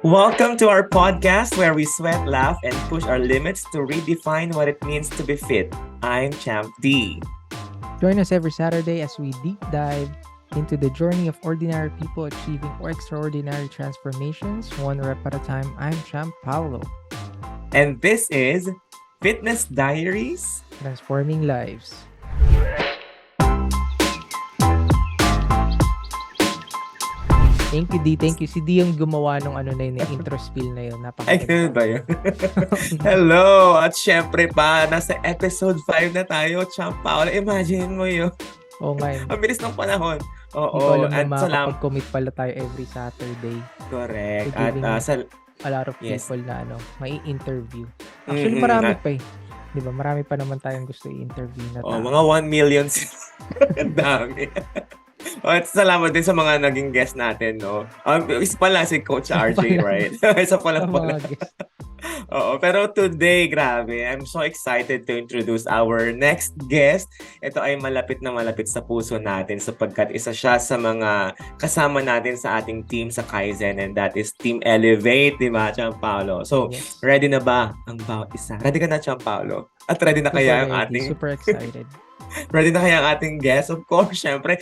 Welcome to our podcast where we sweat, laugh, and push our limits to redefine what it means to be fit. I'm Champ D. Join us every Saturday as we deep dive into the journey of ordinary people achieving extraordinary transformations, one rep at a time. I'm Champ Paulo. And this is Fitness Diaries. Transforming lives. Thank you, D. Thank you. Si D yung gumawa nung intro spiel na yun. Ay, ganun ba yun? Hello! At syempre pa, nasa episode 5 na tayo, Champ Paolo. Imagine mo yun. Oo nga yun. Ang bilis ng panahon. Hindi ko alam na makakapag-commit pala tayo every Saturday. Correct. At a lot of people na may interview. Actually, marami pa eh. Di ba? Marami pa naman tayong gusto i-interview na tao. Mga 1 million. Ang dami. At salamat din sa mga naging guest natin, no? Isa pala si Coach RJ, right? Isa pala. Oo, pero today, grabe, I'm so excited to introduce our next guest. Ito ay malapit na malapit sa puso natin sapagkat isa siya sa mga kasama natin sa ating team sa Kaizen, and that is Team Elevate, di ba, Champ Paolo? So, yes. Ready na ba ang bawat isa? Ready ka na, Champ Paolo? At ready na kaya ang ating... Super excited. Ready na kaya ang ating guest? Of course, syempre,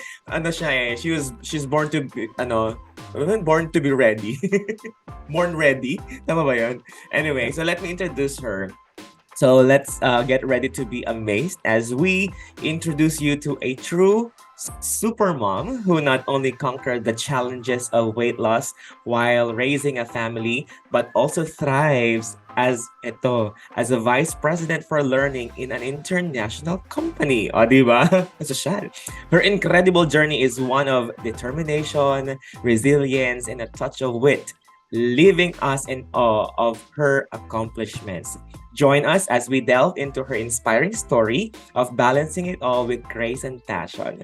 she's born to be, born to be ready. Born ready. Tama ba yun? Anyway, so let me introduce her. So let's get ready to be amazed as we introduce you to a true supermom who not only conquered the challenges of weight loss while raising a family, but also thrives as a vice president for learning in an international company. O, diba? Her incredible journey is one of determination, resilience, and a touch of wit, leaving us in awe of her accomplishments. Join us as we delve into her inspiring story of balancing it all with grace and passion.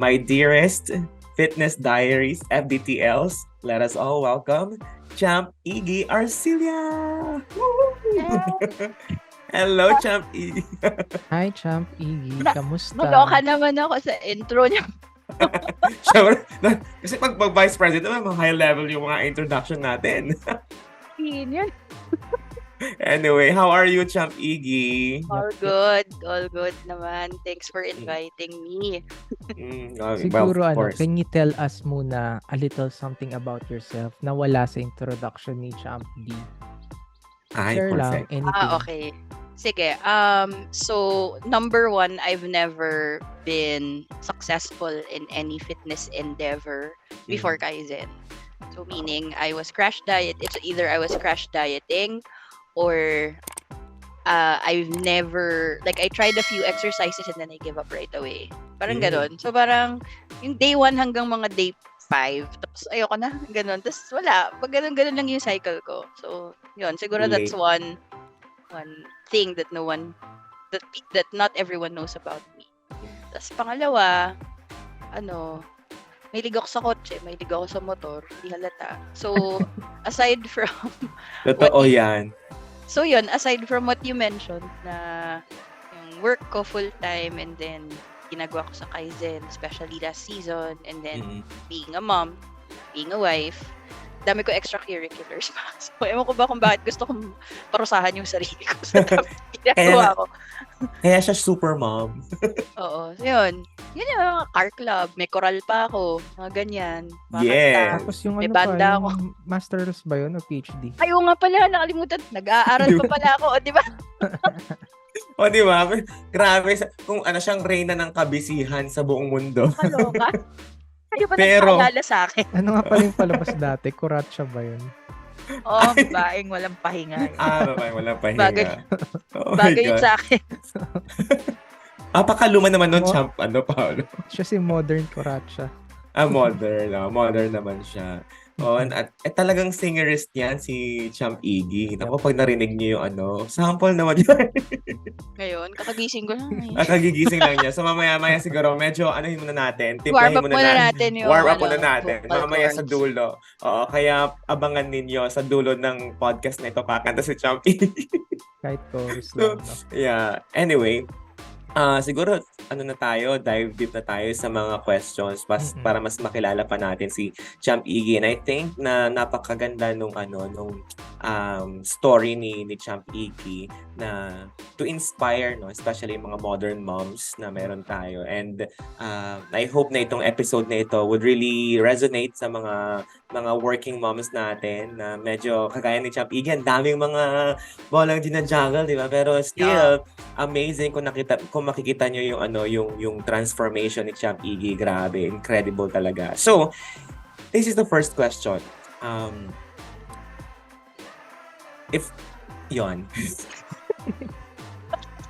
My dearest Fitness Diaries FDTLs, let us all welcome Champ Ygy Arcilla! Hello, Champ Ygy! Hi, Champ Ygy. Kamusta? Maloka naman ako sa intro niya. Siyempre, kasi pag vice president, mga high level yung mga introduction natin. Yan. Anyway, how are you, Champ Ygy? All good naman. Thanks for inviting me. Siguro, can you tell us muna a little something about yourself na wala sa introduction ni Champ D? Share lang, anything. Okay. Sige. So, number one, I've never been successful in any fitness endeavor before Kaizen. So, meaning, I was crash diet. It's either I was crash dieting or I've never, I tried a few exercises and then I give up right away. Parang ganon. So, parang yung day 1 hanggang mga day 5, tapos ayoko na, ganon. Tapos wala. Pag ganon lang yung cycle ko. So, yun. Siguro that's one thing that that not everyone knows about me. Tapos pangalawa, mahilig ako sa kotse, mahilig ako sa motor, hindi halata. So, aside from... Totoo yan. So yun, aside from what you mentioned na yung work ko full-time and then ginagawa ko sa Kaizen, especially last season, and then being a mom, being a wife, dami ko extracurriculars pa. So, ewan ko ba kung bakit gusto kong parusahan yung sarili ko sa ginagawa ko. Kaya siya super mom. Oo. So, yun. Yun yung car club. May choral pa ako. Mga ganyan. Yeah. Tapos yung may banda ako. Master's ba yun o PhD? Ayaw nga pala. Nakalimutan. Nag-aaral pa pala ako. O, di ba? O, di ba? Grabe. Kung siyang reyna ng kabisihan sa buong mundo. Kaloka. Ayaw pa nagpaalala sa akin. Ano nga pala yung palabas dati? Kuratsa ba yun? Babaeng walang pahinga. Babaeng walang pahinga. Bagay yun sa akin. Pakaluma naman nun, Champ, Paolo? Siya si modern Kuratsa. Modern. Modern naman siya. At talagang singerist yan, si Champ Ygy. Naku, pag narinig niyo yung sample naman yan. Ngayon, kakagising ko lang. Kagigising lang niya. So mamaya siguro, medyo muna natin. Warm up muna natin yung warm up muna natin. Mamaya sa dulo. Kaya abangan ninyo sa dulo ng podcast na ito, kakanta si Champ Ygy. Kahit chorus lang. Yeah. Anyway, Siguro na tayo, dive deep na tayo sa mga questions para mas makilala pa natin si Champ Ygy. And I think na napakaganda nung story ni Champ Ygy na to inspire, no, especially mga modern moms na meron tayo. And I hope na itong episode na ito would really resonate sa mga working moms natin na medyo kagaya ni Champ Ygy, ang daming mga bolang ginajuggle, di ba? Pero still, amazing kung makikita nyo yung transformation ni Champ Ygy. Grabe, incredible talaga. So, this is the first question. If yon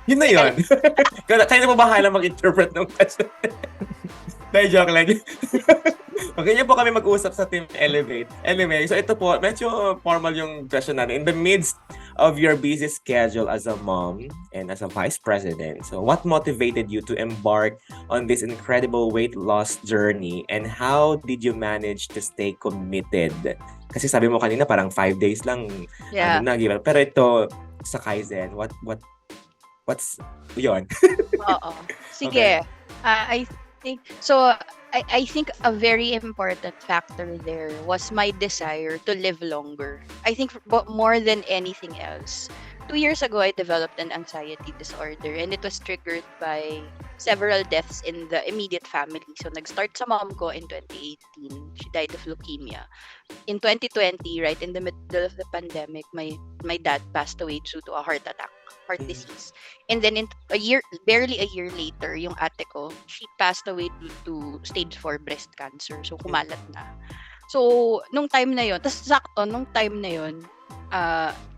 yun na yun. Kaya na po bahala mag-interpret ng question. Dahil joke lang. Okay, po kami mag-usap sa Team Elevate. Anyway, so ito po, medyo formal yung question natin. In the midst of your busy schedule as a mom and as a vice president, so what motivated you to embark on this incredible weight loss journey, and how did you manage to stay committed? Kasi sabi mo kanina parang 5 days lang. Yeah. Pero ito sa Kaizen, what's yon? Oo. Sige. Okay. I think a very important factor there was my desire to live longer. I think more than anything else. 2 years ago, I developed an anxiety disorder, and it was triggered by several deaths in the immediate family. So, nag-start sa mom ko in 2018. She died of leukemia. In 2020, right in the middle of the pandemic, my dad passed away due to a heart disease. And then barely a year later, yung ate ko, she passed away due to stage 4 breast cancer. So, kumalat na. So, nung time na yun, nung time na yun,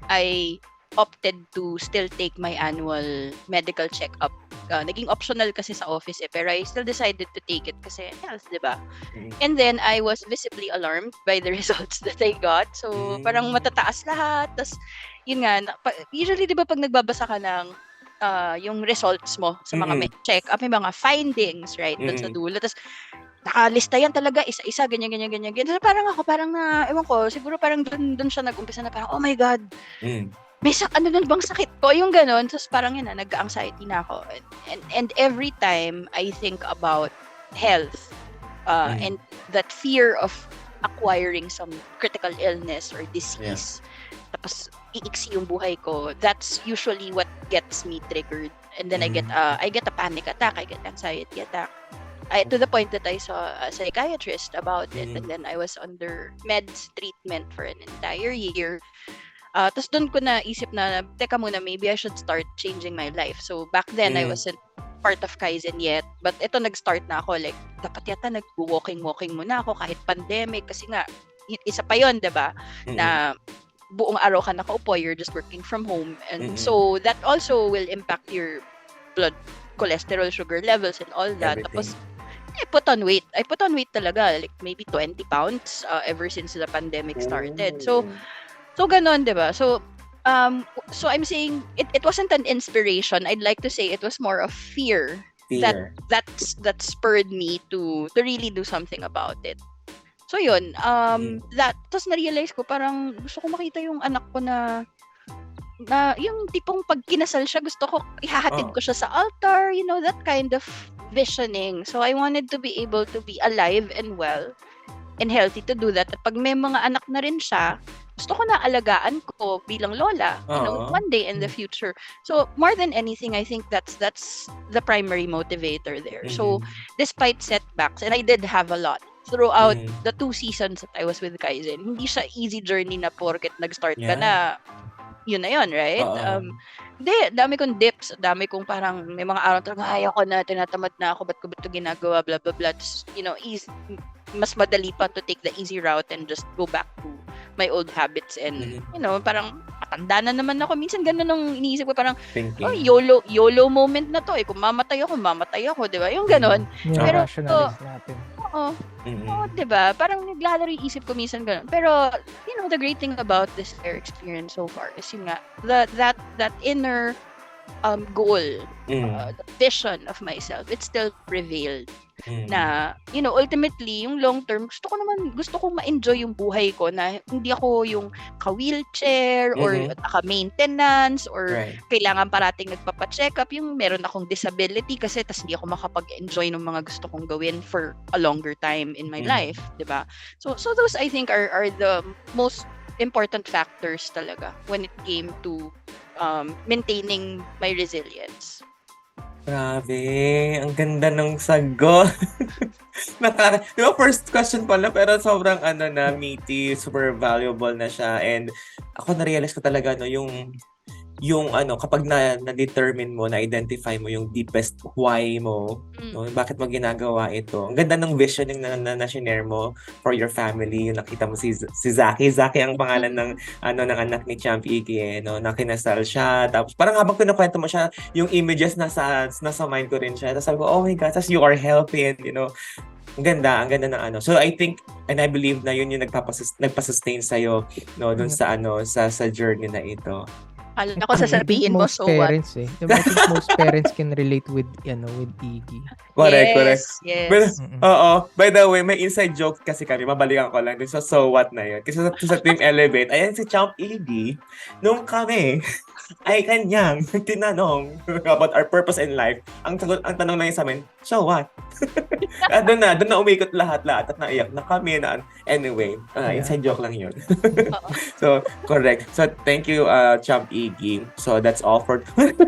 I opted to still take my annual medical checkup. Naging optional kasi sa office pero I still decided to take it kasi health, di ba? And then I was visibly alarmed by the results that I got. So parang matataas lahat. Tas yun nga, usually di ba pag nagbabasa ka ng yung results mo sa mga check-up, may mga findings, right? Doon sa dulo. Tas nakalista yan talaga, isa-isa, ganyan. So, parang ewan ko, siguro parang doon siya nag-umpisa na parang, oh my God, may na bang sakit ko? Yung ganon. Tapos parang yun nag-anxiety na ako. And every time I think about health and that fear of acquiring some critical illness or disease, tapos iiksi yung buhay ko, that's usually what gets me triggered. And then I get a panic attack, I get anxiety attack. To the point that I saw a psychiatrist about it, and then I was under meds treatment for an entire year. Tapos doon ko naisip na, teka muna, maybe I should start changing my life. So back then, I wasn't part of Kaizen yet. But ito, nag-start na ako. Like, dapat yata nag-walking muna ako kahit pandemic. Kasi nga, isa pa yun, diba? Na buong araw ka nakaupo, you're just working from home. And so, that also will impact your blood, cholesterol, sugar levels, and all that. Tapos, I put on weight. I put on weight talaga. Like, maybe 20 pounds ever since the pandemic started. So ganon, 'di ba? So I'm saying it wasn't an inspiration. I'd like to say it was more of fear. that spurred me to really do something about it. So yun, tapos na-realize ko parang gusto ko makita yung anak ko na yung tipong pag kinasal siya, gusto ko ihahatid ko siya sa altar, that kind of visioning. So I wanted to be able to be alive and well and healthy to do that. At pag may mga anak na rin siya, gusto ko na alagaan ko bilang lola, one day in the future. So more than anything, I think that's the primary motivator there. So despite setbacks, and I did have a lot throughout the 2 seasons that I was with Kaizen, hindi siya easy journey na porket nag-start ka na, yun na yun, right? Hindi, dami kong dips, dami kong parang, may mga araw talaga, ayaw ko na, tinatamad na ako, ba't ko ba ito ginagawa, blah, blah, blah. Just, mas madali pa to take the easy route and just go back to my old habits and, parang matanda na naman ako. Minsan ganun ang iniisip ko, parang, YOLO moment na to eh. Kung mamatay ako, di ba? Yung ganun. Pero, natin. Oo, di ba? Parang naglalaro yung isip ko minsan ganun. Pero, the great thing about this entire experience so far is yung nga, that inner goal, vision of myself, it still prevailed. Na, ultimately, yung long term, gusto kong ma-enjoy yung buhay ko na hindi ako yung ka-wheelchair or ka-maintenance or kailangan parating nagpapa-check up, yung meron akong disability kasi tas hindi ako makapag-enjoy ng mga gusto kong gawin for a longer time in my life, diba? So those I think are the most important factors talaga when it came to maintaining my resilience. Grabe, ang ganda ng sagot. Di ba first question pala, pero sobrang meaty, super valuable na siya. And ako na-realize ko talaga, yung kapag na-determine mo, na-identify mo yung deepest why mo, bakit mo ginagawa ito. Ang ganda ng vision yung na-share mo for your family. Yung nakita mo si Zaki. Zaki ang pangalan ng anak ni Champ Ygy, na kinasal siya. Tapos parang habang kinukwento mo siya, yung images nasa mind ko rin siya. Tapos sabi ko, oh my God, tapos you are healthy and ang ganda ng So I think and I believe na yun yung nagpasustain sa'yo dun sa journey na ito. Alam ko sasabihin mo, so parents, what? I think most parents can relate with Ygy. Correct. Yes. But, by the way, may inside joke kasi kami, mabalikan ko lang din sa so what na yun. Kasi sa Team Elevate, ayan si Champ Ygy, nung kami ay kanyang tinanong about our purpose in life, ang tanong na yun sa amin, so what? Doon na umikot lahat at naiyak na kami na anyway, inside joke lang yun. So, correct. So, thank you, Champ Ygy. So, that's all for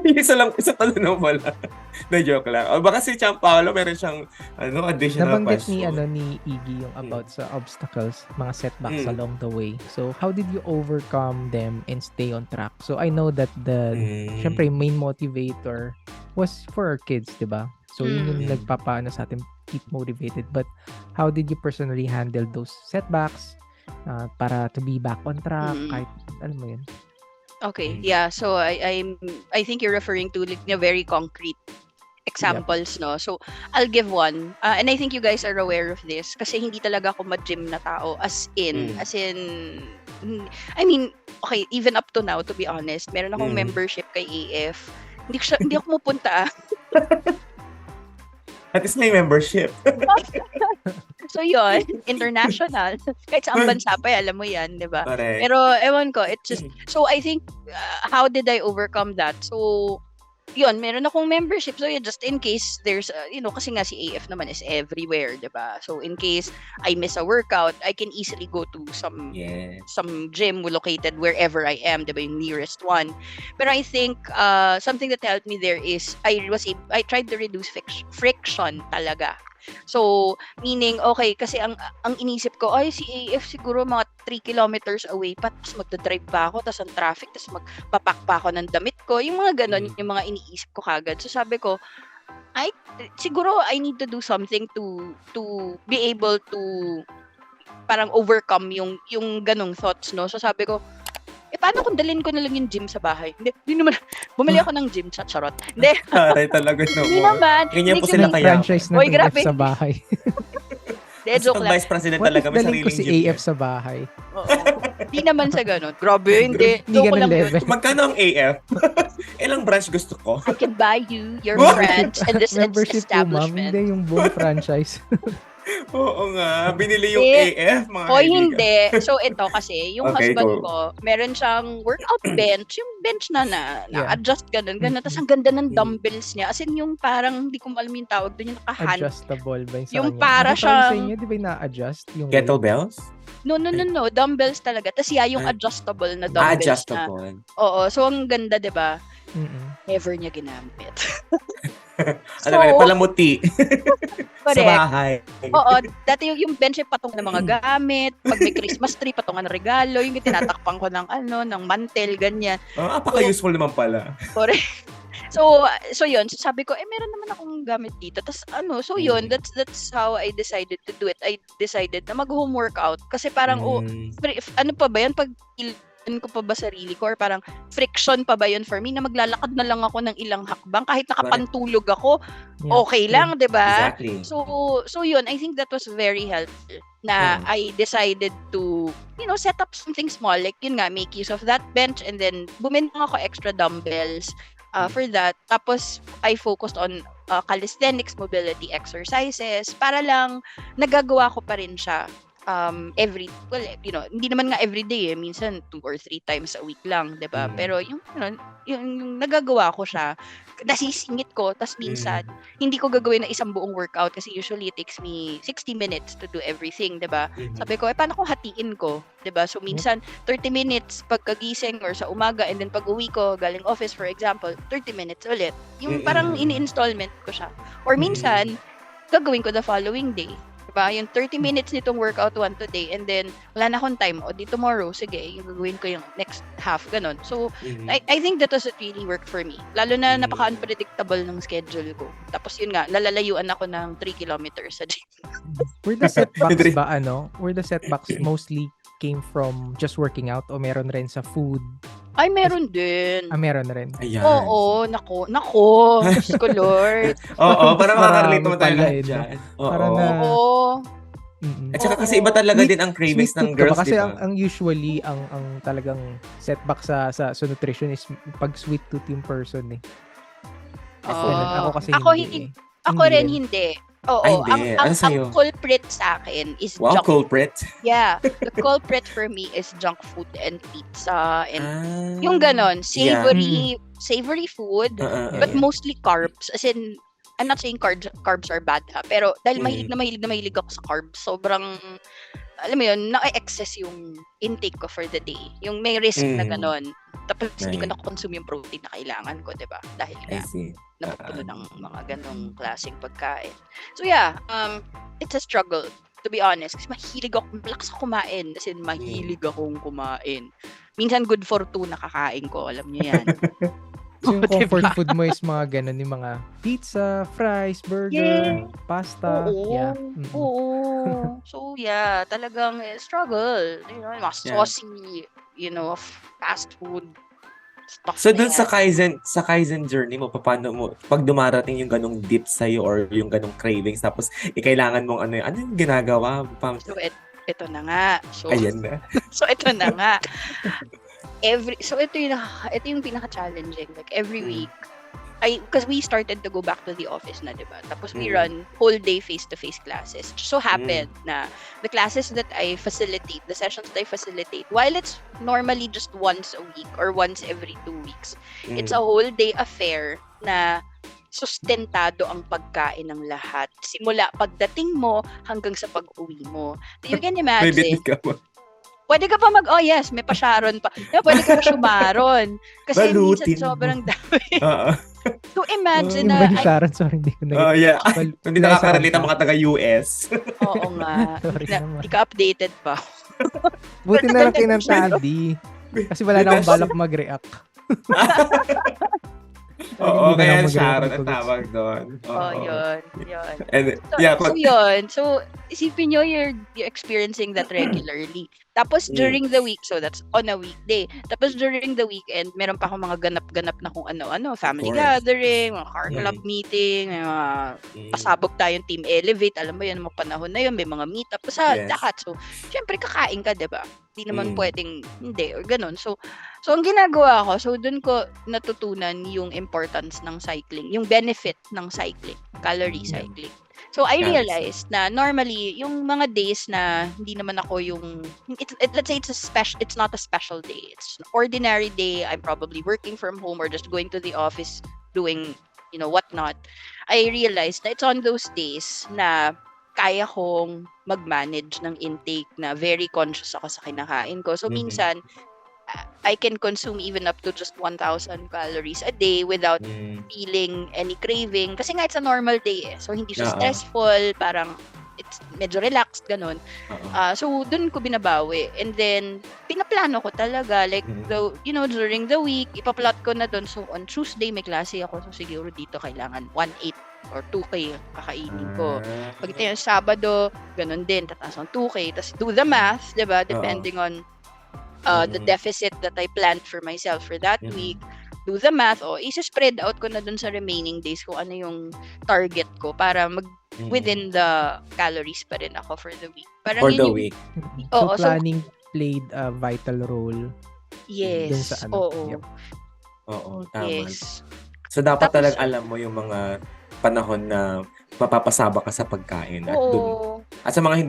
isa tanong wala. Na joke lang. O baka si Champ Paolo meron siyang additional nabanggit question. ni Ygy yung about sa obstacles, mga setbacks along the way. So, how did you overcome them and stay on track? So, I know that syempre, main motivator was for our kids, diba? So, yun yung nagpapaano sa atin, keep motivated. But, how did you personally handle those setbacks para to be back on track? Kahit, alam mo yun? Okay, yeah. So, I think you're referring to like, very concrete examples, no? So, I'll give one. And I think you guys are aware of this kasi hindi talaga ako ma-gym na tao. As in, I mean, okay, even up to now, to be honest, meron akong membership kay AF. Hindi ako pupunta. At least may membership. So yun, international. Kahit sa bansa pa, alam mo yan, di ba? Correct. Pero ewan ko, it's just, so I think, how did I overcome that? So, yun, meron akong membership. So, yeah, just in case there's, kasi nga si AF naman is everywhere, diba? So, in case I miss a workout, I can easily go to some gym located wherever I am, diba? Yung nearest one. But I think, something that helped me there is, I tried to reduce friction talaga. So, meaning, okay, kasi ang inisip ko, ay, si AF siguro mga 3 kilometers away pa, tapos magdadrive pa ako, tapos ang traffic, tapos magpapak pa ako ng damit ko. Yung mga ganon, yung mga iniisip ko kagad. So, sabi ko, siguro I need to do something to be able to parang overcome yung ganong thoughts, no? So, sabi ko, paano kung dalhin ko na lang yung gym sa bahay? Hindi naman. Bumili ako ng gym sa charot. Hindi. Taray talaga no. Hindi naman. Ganyan po sila kaya. Franchise na AF sa bahay. Hindi, joke lang. Vice President talaga. May Dalhin ko sariling si gym. AF sa bahay. Oo. Hindi naman sa ganun. Grabe, hindi. Hindi Joke ganun lang yun. level. Magkano ang AF? Ilang branch gusto ko? I can buy you your branch and this Membership po, ma'am. establishment. Hindi yung buong franchise. Oo nga. Binili yung AF, mga O kaibigan. hindi. So ito kasi, yung Okay, husband go. ko, meron siyang workout bench. Yung bench na adjust ganun. Tapos ang ganda ng dumbbells niya. As in yung parang, hindi ko alam yung tawag doon, yung naka-hand. Adjustable ba yung sa Yung kanya? para Yung sa siyang- inyo, di ba yung na-adjust? Yung Kettlebells? No. Dumbbells talaga. Tapos yung adjustable na dumbbells na. Adjustable. Oo. So ang ganda, di ba? Mm-mm. Never niya ginamit. Ano ba, palamuti. Sa Correct. bahay. Oo, dati yung bench ay patong ng mga gamit. Pag may Christmas tree, patungan ng regalo. Yung tinatakpan ko ng ng mantel, ganyan. Apaka-useful naman pala. Correct. So yun. So sabi ko, meron naman akong gamit dito. Tapos so yun, that's how I decided to do it. I decided na mag-home workout. Kasi parang, ano pa ba yan? Pag ko pa ba sarili ko or parang friction pa ba yun for me na maglalakad na lang ako ng ilang hakbang kahit nakapantulog ako, okay lang, 'di ba? Exactly. So yun, I think that was very helpful na I decided to set up something small, like yun nga, make use of that bench, and then bumili ako extra dumbbells. for that. Tapos, I focused on calisthenics, mobility exercises, para lang nagagawa ko pa rin siya hindi naman nga every day minsan 2 or 3 times a week lang, 'di ba? Pero yung nagagawa ko siya, nasisingit ko, tas minsan hindi ko gagawin na isang buong workout kasi usually it takes me 60 minutes to do everything, 'di ba? Sabi ko, paano kung hatiin ko, 'di ba? So minsan 30 minutes pagkagising or sa umaga, and then pag-uwi ko galing office, for example, 30 minutes ulit. Yung parang ini-installment ko siya. Or minsan gagawin ko the following day. Diba? Yung 30 minutes nitong workout one today, and then wala na akong time. O di tomorrow, sige, yung gagawin ko yung next half, ganun. So, I think that doesn't really work for me. Lalo na napaka-unpredictable ng schedule ko. Tapos yun nga, lalalayuan ako ng 3 kilometers sa gym. Were the setbacks ba Were the setbacks mostly came from just working out o meron rin sa food? Ay, meron din. Meron rin. Ayan. Oo, nako. Diyos ko, Lord. Oo, para makakarelate Marami naman tayo pala lahat eh, no? dyan. Para na, Oo. Mm-mm. At saka kasi iba talaga din ang cravings ng Sweet tooth ka girls, ba? Kasi di ba? ang usually, ang talagang setback sa nutrition is pag sweet tooth yung person eh. Ako kasi hindi. Ako rin hindi. Oo, Ay, hindi. Ano ang sa'yo? culprit sa akin is Wow, junk. culprit. Yeah, the culprit for me is junk food and pizza and Ah, yung ganon, yeah. savory food, Uh-uh, but yeah. mostly carbs. As in, I'm not saying carbs are bad ha, pero dahil mahilig na mahilig ako sa carbs, sobrang, alam mo yun, na-excess yung intake ko for the day. Yung may risk na ganon. Tapos hindi ko Right. na-consume yung protein na kailangan ko, diba? Dahil I nga, see. napupuno ng mga ganong klaseng pagkain. So yeah, it's a struggle, to be honest. Kasi malakas ako kumain. Kasi mahilig akong kumain. Minsan good for 2 nakakain ko, alam niyo yan. So yung Diba? comfort food mo is mga ganun, yung mga pizza, fries, burger, pasta. Oo. Yeah. Oo. So yeah, talagang struggle. You know, mga saucy, fast food stuff So na dun sa yan. Kaizen journey mo, paano mo pag dumarating yung ganong dip sa or yung ganong cravings tapos kailangan mong ano yung ginagawa? So ito na nga. So Ayan na. so ito na nga. Ito yung pinaka-challenging. Like every week, because we started to go back to the office na, diba? Tapos we run whole day face-to-face classes. Just so happened na the classes that I facilitate, the sessions that I facilitate, while it's normally just once a week or once every 2 weeks, it's a whole day affair na sustentado ang pagkain ng lahat. Simula pagdating mo hanggang sa pag-uwi mo. You can May imagine. bitbit ka ba? Pwede ka pa may pa-sharon pa. Pwede ka pa shumaron. Kasi Balutin minsan mo. sobrang dami. Oo. So imagine Yung na, Sharon, sorry, hindi ko Oh, yeah. Well, Hindi nakaka-relate ang mga taga-US. oo nga. Sorry naman. Hindi ka updated pa. Buti na lang kinanta, Di. Kasi wala na akong balak mag-react. Oo, Hindi kaya na lang mag-react Sharon ang dito, guys. tawag doon. Oh, yun. And, So yun. So, isipin nyo, you're experiencing that regularly. Tapos, during the week, so that's on a weekday. Tapos, during the weekend, meron pa akong mga ganap-ganap na kung ano-ano. Family course. gathering, mga car club meeting, may mga pasabog tayong team elevate. Alam mo yun, mga panahon na yun, may mga meet-up sa Yes. lahat. So, syempre, kakain ka, diba? Hindi naman pwedeng hindi or ganun. So ang ginagawa ko, so dun ko natutunan yung importance ng cycling, yung benefit ng cycling, calorie cycling. So I realized na normally yung mga days na hindi naman ako yung let's say it's not a special day. It's an ordinary day. I'm probably working from home or just going to the office doing whatnot. I realized na it's on those days na kaya kong mag-manage ng intake na very conscious ako sa kinakain ko. So, minsan, I can consume even up to just 1,000 calories a day without feeling any craving. Kasi nga, it's a normal day eh. So, hindi siya stressful. Parang, it's medyo relaxed, ganun. So, dun ko binabawi. And then, pinaplano ko talaga. Like, during the week, ipaplot ko na dun. So, on Tuesday, may klase ako. So, siguro dito kailangan 1,800 or 2K kakainin ko. Pag ito yung Sabado, ganun din. Tataas ng 2K. Tapos, do the math, diba? Depending on the deficit that I planned for myself for that week. Do the math. Isa-spread out ko na dun sa remaining days kung ano yung target ko para within the calories pa rin ako for the week. Parang For yun the yung- week. Oo, So planning played a vital role. yes. dun sa ano. Oo. Yep. Oo, tama. Yes. So, dapat Tapos, talaga alam mo yung mga panahon na mapapasabak ka sa pagkain at dun oo, at sa mga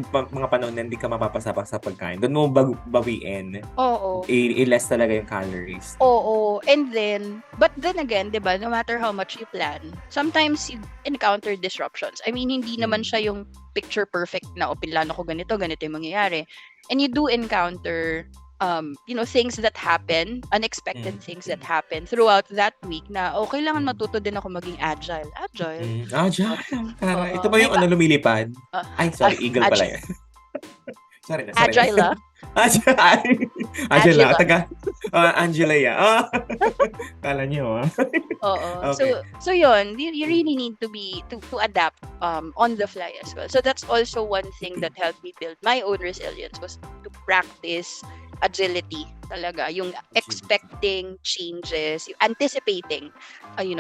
panahon na hindi ka mapapasabak sa pagkain, dun mo bawiin. oo. I-less talaga yung calories. Oo. And then, but then again, 'di ba, no matter how much you plan, sometimes you encounter disruptions. I mean, hindi naman siya yung picture perfect na pinlano ko ganito yung mangyayari. And you do encounter things that happen, unexpected things that happen throughout that week na kailangan matuto din ako maging agile. Agile. Diyan. Ito Oo. ba yung lumilipad? Uh, Ay, sorry, eagle pala ag- yan. Sorry na. agile, Angela, Agila. Angela, yeah. Kala niyo, Oo. Okay. So yun, you really need to be to adapt on the fly as well. So that's also one thing that helped me build my own resilience, was to practice agility talaga, yung expecting changes, yung anticipating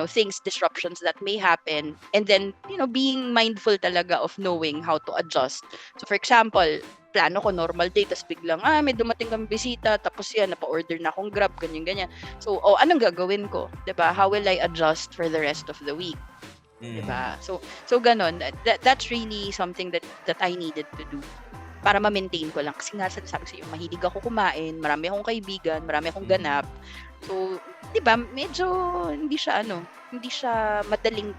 things, disruptions that may happen, and then being mindful talaga of knowing how to adjust. So for example, plano ko normal day, tas biglang may dumating kang bisita, tapos yan napa-order na akong Grab, ganyan. So, anong gagawin ko? 'Di ba? How will I adjust for the rest of the week? 'Di ba? So ganon. That's really something that I needed to do para ma-maintain ko lang. Kasi nga sabi ko sa iyo, mahilig ako kumain, marami akong kaibigan, marami akong ganap. So, 'di ba? Medyo hindi siya madaling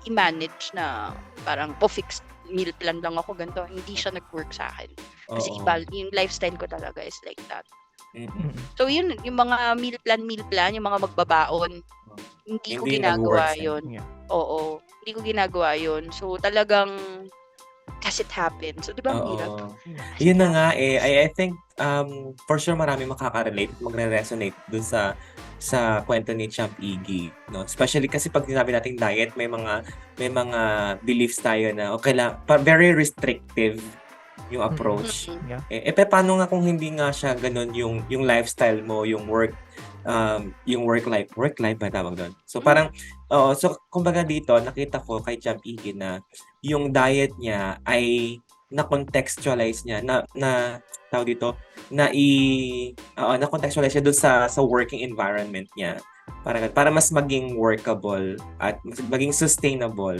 i-manage na parang fixed meal plan lang ako ganito. Hindi siya nag-work sa akin. Kasi iba, yung lifestyle ko talaga is like that. So yun, yung mga meal plan, yung mga magbabaon, hindi ko ginagawa yun. Oo, hindi ko ginagawa yun. So talagang, as it happens. So di ba ang hirap? Yun na nga I think for sure marami makaka-relate at magre-resonate dun sa kwento ni Champ Ygy, no? Especially kasi pag sinabi nating diet, may mga beliefs tayo na okay lang, very restrictive yung approach. Paano nga kung hindi nga siya ganun yung lifestyle mo, yung work life ba tawag doon? So parang so kumbaga dito nakita ko kay Champ Ygy na yung diet niya ay na-contextualize niya na tawag dito na-contextualize siya doon sa working environment niya para mas maging workable at mas maging sustainable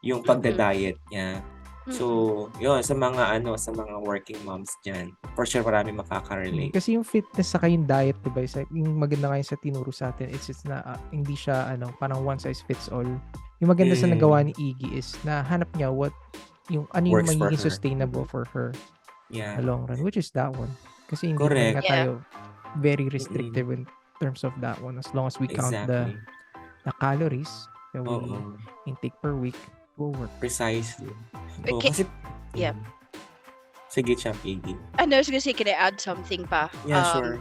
yung pagda-diet niya. So, yun, sa mga working moms diyan, for sure marami makaka-relate. Kasi yung fitness sa yung diet, diba, yung maganda kayo sa tinuro sa atin, it's na hindi siya parang one size fits all. Yung maganda sa nagawa ni Ygy is na hanap niya yung magiging sustainable for her in the long run, which is that one. Kasi hindi naman nga tayo very restrictive in terms of that one, as long as we count the calories that we intake per week. Will work. Precisely. Okay. Kasi, yeah. Sige, Champ Ygy. I was gonna say, can I add something pa? Yeah, sure.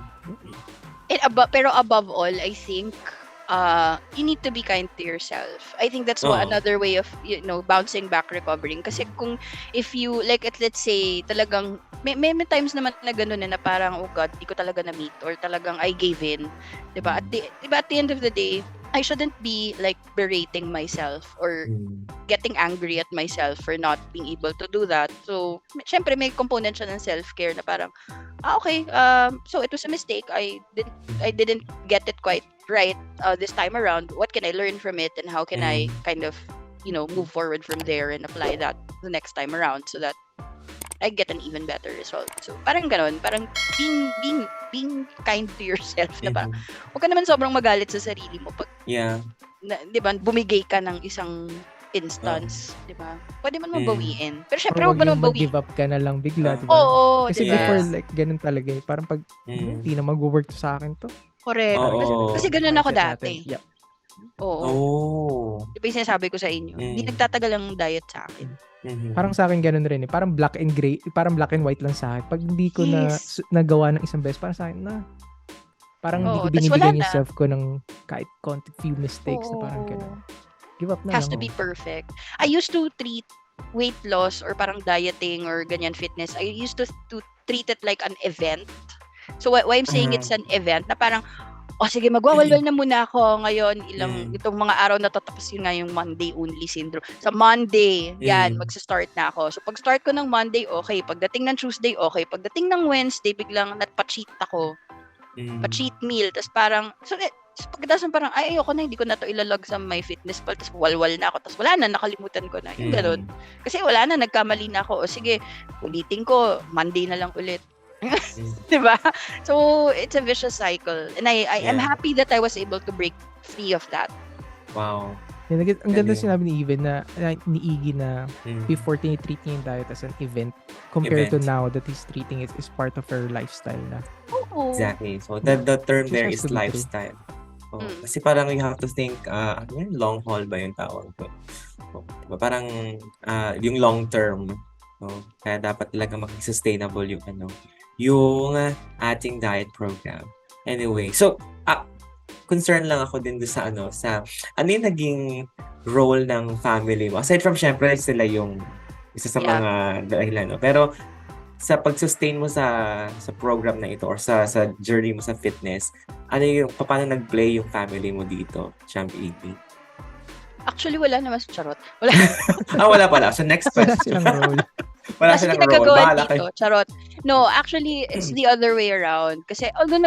Pero above all, I think you need to be kind to yourself. I think that's another way of bouncing back, recovering. Kasi if you let's say talagang may times naman na gano'n na parang oh God, di ko talaga na meet or talagang I gave in, 'di ba? At the end of the day, I shouldn't be like berating myself or getting angry at myself for not being able to do that. So, syempre may component siya ng self-care na parang okay, so it was a mistake. I didn't get it quite right this time around. What can I learn from it, and how can I kind of move forward from there and apply that the next time around so that I get an even better result. So parang ganon, parang being kind to yourself na parang huwag ka naman sobrang magalit sa sarili mo pag 'di ba bumigay ka ng isang instance, 'di ba? Pwede man mabawiin. Pero syempre huwag mo naman bawiin. Give up ka na lang bigla, 'di ba? Oo, kasi before ganun talaga parang pag hindi na mag-work to sa akin to. Correct. Kasi ganun ako dati. Yep. Oo. Di ba yung sinasabi ko sa inyo? Hindi nagtatagal ang diet sa akin. Parang sa akin ganun rin parang black and gray, parang black and white lang sa akin. Pag hindi ko na nagawa ng isang beses, parang sa akin na parang hindi ko binibigyan yung self ko ng kahit few mistakes na parang ganun. Give up na Has lang. to be perfect. I used to treat weight loss or parang dieting or ganyan fitness, I used to treat it like an event. So why I'm saying it's an event na parang sige, magwawalwal na muna ako ngayon itong mga araw na to, tapos yun nga yung Monday only syndrome. Sa Monday, yan, magsa-start na ako. So pag start ko ng Monday, okay. Pagdating ng Tuesday, okay. Pagdating ng Wednesday, biglang nagpa-cheat ako. Pa-cheat meal. Tapos parang, so So, pagkatapos ng parang, ay, ayoko na, hindi ko na to ilalog sa my fitness pal, tapos walwal na ako, tapos wala na, nakalimutan ko na. Yung ganun. Kasi wala na, nagkamali na ako. O sige, ulitin ko, Monday na lang ulit. Diba? So, it's a vicious cycle. And I am Yeah. happy that I was able to break free of that. Wow. Ang ganda Galing. sinabi ni Even ni Iggy na before tinitreat niya yung diet as an event compared to now that he's treating it as part of her lifestyle na. Oo. Exactly. So, the term Just there has is to be true. lifestyle. Oh, kasi parang you have to think, long haul ba yung tawag ko? Oh, diba? Parang yung long term. No? Kaya dapat talaga maging sustainable yung yung ating diet program. Anyway, so concern lang ako din sa ano yung naging role ng family mo? Aside from syempre sila yung isa sa mga dahilan, no? Pero sa pag-sustain mo sa program na ito or sa journey mo sa fitness, ano yung paano nag-play yung family mo dito, Champ Ygy? Actually, wala naman sa charot. Wala. Wala pala. So next Wala question. silang role. Wala Kasi silang role. pinagagawan Bahala dito. kayo. Charot. No, actually, it's the other way around. Kasi although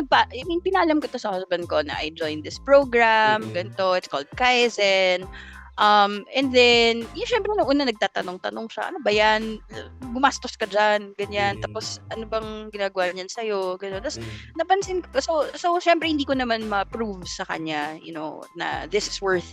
pinalam ko to sa husband ko na I joined this program, ganito, it's called Kaizen. And then, yung syempre nung una nagtatanong-tanong siya, ano ba yan? Gumastos ka dyan, ganyan. Tapos, ano bang ginagawa niyan sa'yo? Ganyan. Tapos, napansin ko, so syempre hindi ko naman ma-prove sa kanya, na this is worth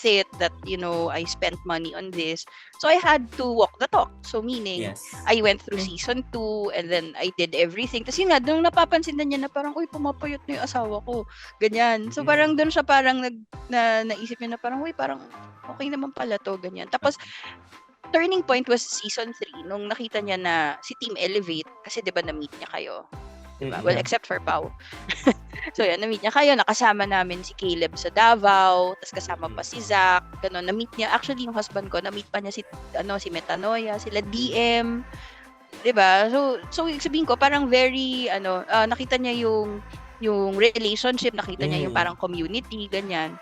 it, that, I spent money on this. So, I had to walk the talk. So, meaning, Yes. I went through season 2 and then I did everything. Tapos yun nga, nung napapansin na niya na parang, uy, pumapayot na yung asawa ko. Ganyan. So, parang doon siya parang naisip niya na parang, uy, parang okay naman pala to. Ganyan. Tapos, turning point was season 3 nung nakita niya na si Team Elevate, kasi di ba na-meet niya kayo? Diba? Well, except for Pau. So, yan, na-meet niya kayo. Nakasama namin si Caleb sa Davao. Tapos kasama pa si Zach. Ganun, na-meet niya. Actually, yung husband ko, na-meet pa niya si Metanoia, sila DM. Diba? So sabihin ko, parang very, nakita niya yung relationship, nakita niya yung parang community, ganyan.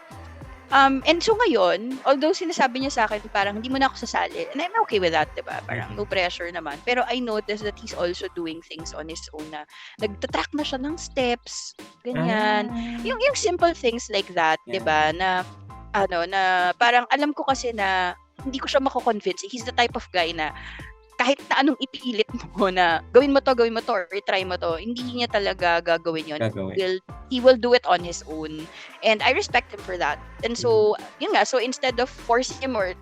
And so ngayon, although sinasabi niya sa akin parang hindi mo na ako sasali, and I'm okay with that, diba? Parang no pressure naman. Pero I noticed that he's also doing things on his own na nagtatrack na siya ng steps, ganyan. Yung simple things like that, diba? Na, na parang alam ko kasi na hindi ko siya mako-convince. He's the type of guy na kahit na anong ipilit mo na gawin mo to or try mo to, hindi niya talaga gagawin yun. He will do it on his own. And I respect him for that. And so, yun nga, so instead of forcing him or,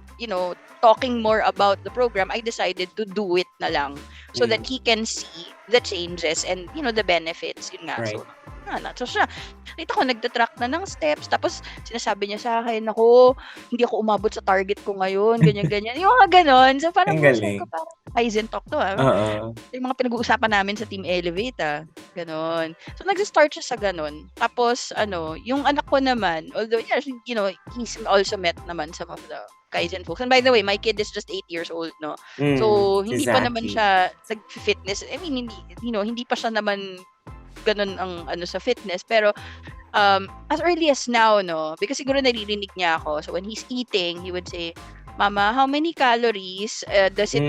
talking more about the program, I decided to do it na lang so that he can see the changes and, the benefits. Yun nga. Right. So siya, dito ko nagtatrack na ng steps, tapos sinasabi niya sa akin, ako, hindi ako umabot sa target ko ngayon, ganyan. Yung mga ganon. So parang ko parang Kaizen talk to, yung mga pinag-uusapan namin sa Team Elevate, ganon. So nag-start siya sa ganon. Tapos, yung anak ko naman, although, he's also met naman some of the Kaizen folks. And by the way, my kid is just 8 years old, no? So, hindi pa naman siya nag-fitness. I mean, hindi pa siya naman ganun ang sa fitness. Pero, as early as now, no? Because siguro naririnig niya ako. So, when he's eating, he would say, Mama, how many calories does it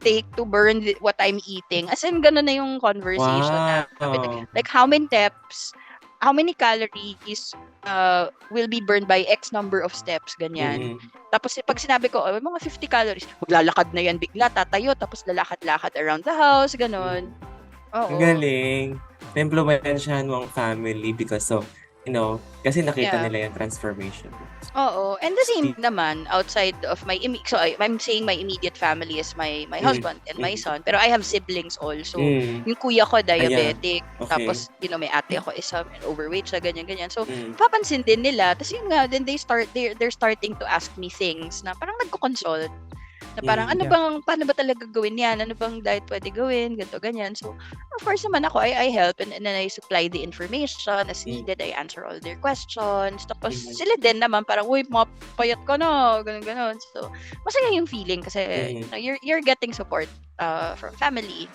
take to burn what I'm eating? As in, ganun na yung conversation. Wow. Like, how many calories will be burned by X number of steps, ganyan. Tapos pag sinabi ko, mga 50 calories, maglalakad na yan bigla, tatayo, tapos lalakad-lakad around the house, ganon. Oo. Ang galing. Na-impluwensyahan mo ang family because of, kasi nakita nila yung transformation. Oo. And the same naman, outside of so I'm saying my immediate family is my husband and my son. Pero I have siblings also. Yung kuya ko, diabetic. Okay. Tapos, may ate ako isa, overweight siya, ganyan. So, papansin din nila. Tapos yun nga, then they're starting to ask me things na parang nagko-consult. Na parang, paano ba talaga gawin yan? Ano bang diet pwede gawin? Ganito, ganyan. So, of course naman ako, I help and then I supply the information as needed. I answer all their questions. Tapos, sila din naman parang, uy, mapayat ka na, ganun. So, masaya yung feeling kasi you're getting support from family.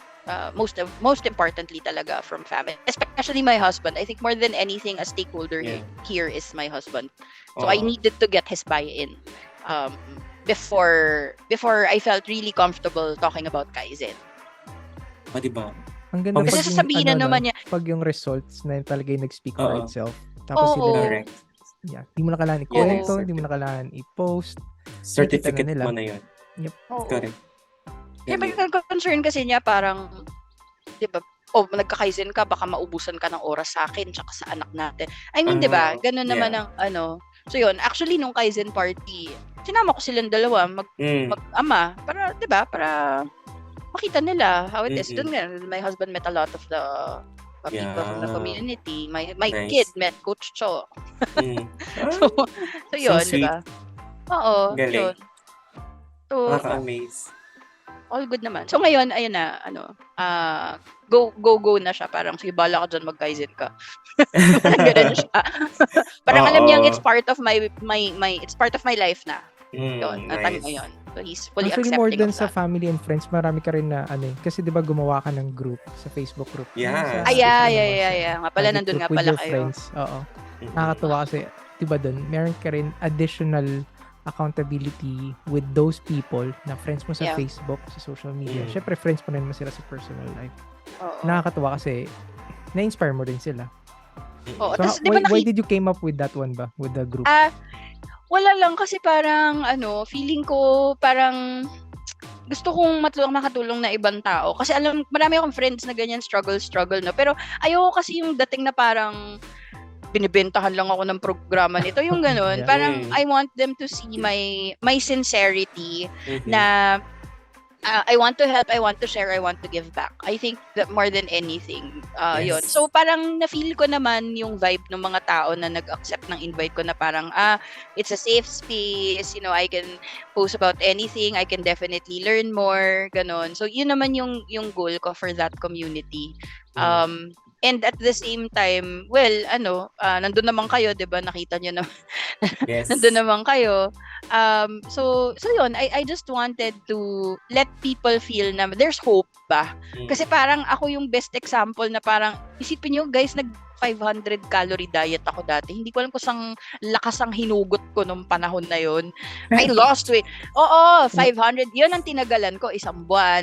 Most importantly talaga from family. Especially my husband. I think more than anything, a stakeholder here is my husband. So, I needed to get his buy-in. Before I felt really comfortable talking about Kaizen. Diba? Ang ganda Kasi pag yung, sasabihin na naman niya, pag yung results na talaga yung nag-speak for Oo. itself. Tapos Oo. sila, Correct. di mo na kailangan Yes. ikwento, di mo na kailangan i-post. Certificate nila. mo na yun. oo. Correct. Siyempre, yung concern kasi niya parang, di ba, nagka-Kaizen ka, baka maubusan ka ng oras sa akin tsaka sa anak natin. I mean, di ba, ganun naman ang So yun, actually nung Kaizen party, sinama ko silang dalawa mag-ama para, di ba, para makita nila how it is. Doon nga, my husband met a lot of the people from the community. My Nice. kid met Coach Cho. So yun, di sweet. ba? Oo, Galing. yun. So, Nakaka-amaze. all good naman. So ngayon, ayun na, go na siya. Parang, sige, bala ka dyan, mag-Kaizen ka. Parang ganun siya. Parang alam niyang it's part of my it's part of my life na. Yun, Nice. ngayon. So he's fully Actually, accepting more than of sa that. family and friends, marami ka rin na kasi 'di ba gumawa ka ng group sa Facebook group. Yeah. Nga pala, Target nandun group nga with pala your kayo. friends. Oo. Nakakatuwa kasi 'di ba doon, meron ka rin additional accountability with those people na friends mo sa Yeah. Facebook, sa social media. Syempre friends pa rin mo sila sa personal life. Oo. Nakakatuwa kasi na-inspire mo rin sila. Oo. So, Tas, di ba why did you came up with that one ba? With the group? wala lang kasi parang feeling ko parang gusto kong makatulong na ibang tao. Kasi marami akong friends na ganyan struggle no. Pero ayoko kasi yung dating na parang binibentahan lang ako ng programa nito. Yung ganun. Yeah. Parang I want them to see my sincerity na I want to help, I want to share, I want to give back. I think that more than anything, yun. So parang na-feel ko naman yung vibe ng mga tao na nag-accept ng invite ko na parang, it's a safe space, I can post about anything, I can definitely learn more, ganon. So yun naman yung goal ko for that community. And at the same time, well, nandun naman kayo, 'di ba? Nakita niyo naman. Yes. Nandun naman kayo. So yun, I just wanted to let people feel na there's hope ba? Kasi parang ako yung best example na parang isipin niyo guys, 500 calorie diet ako dati. Hindi ko alam kung sang lakas ang hinugot ko nung panahon na yun. I lost weight. Oo, 500. Yun ang tinagalan ko. Isang buwan.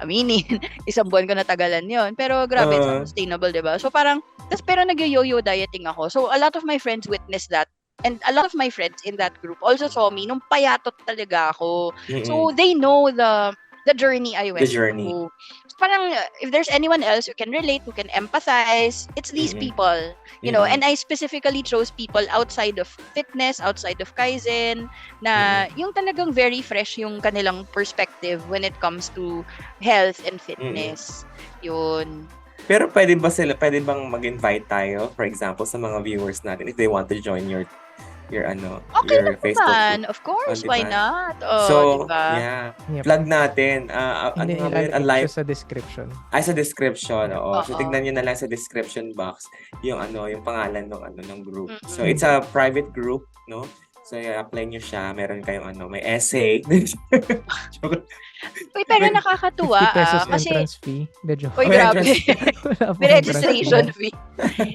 Aminin. Isang buwan ko natagalan yun. Pero grabe, it's unsustainable, diba? So parang, pero nag-yo-yo dieting ako. So a lot of my friends witnessed that. And a lot of my friends in that group also saw me nung payatot talaga ako. So they know the journey I went through. Parang if there's anyone else who can relate, who can empathize, it's these people, and I specifically chose people outside of fitness, outside of Kaizen, na yung talagang very fresh yung kanilang perspective when it comes to health and fitness. Yun. Pero pwede bang mag-invite tayo, for example, sa mga viewers natin if they want to join your okay your Facebook naman. group? Of course, diba? Why not? So, diba? Yep. Plug natin. Ilalagay sa description. Sa description, oo. So, Oo. tignan nyo na lang sa description box yung pangalan ng group. So, it's a private group, no? So, i-apply nyo siya. Meron kayong may essay. Uy, pero nakakatuwa 50 pesos kasi entrance fee. Uy, grabe. Wala pong Registration entrance fee.